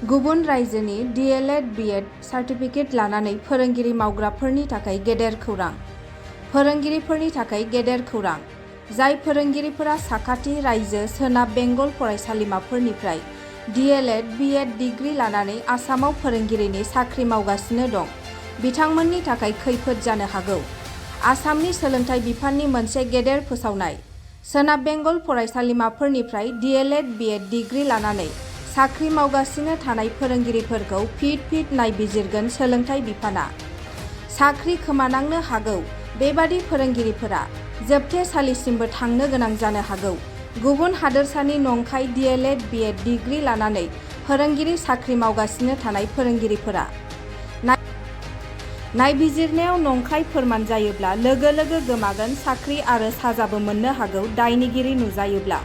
गुबुन रायजोनि D.El.Ed B.ED certificate लानानै फोरोंगिरि मावग्राफोरनि थाखाय गेदेर खौरां। फोरोंगिरिफोरनि थाखाय गेदेर खौरां। जाय फोरोंगिरिफोरा साखाथि रायजो सोनाब बेंगल फरायसालिमाफोरनिफ्राय D.El.Ed B.ED डिग्री लानानै आसामाव फोरोंगिरिनि साख्रि मावगासिनो दं, बिथांमोननि थाखाय खैफोद जानो हागौ। आसामनि सोलोंथाइ बिफाननि मोनसे गेदेर फोसावनाय। सोनाब बेंगल फरायसालिमाफोरनिफ्राय D.El.Ed B.ED डिग्री लानानै साख्रि मावगासिनो थानाय फोरोंगिरिफोरखौ फिन नायबिजिरगोन सोलोंथाइ बिफाना। साख्रि खोमानांनो हागौ बेबादि फोरोंगिरिफोरा जोबथेसालिसिमबो थांनो गोनां जानो हागौ। गुबुन हादोरसानि नंखाय D.El.Ed B.ED डिग्री लानानै फोरोंगिरि साख्रि मावगासिनो थानाय फोरोंगिरिफोरा नायबिजिरनायाव नंखाय फोरमान जायोब्ला लोगो लोगो गोमागोन साख्रि आरो साजाबो मोननो हागौ दायनिगिरि नुजायोब्ला।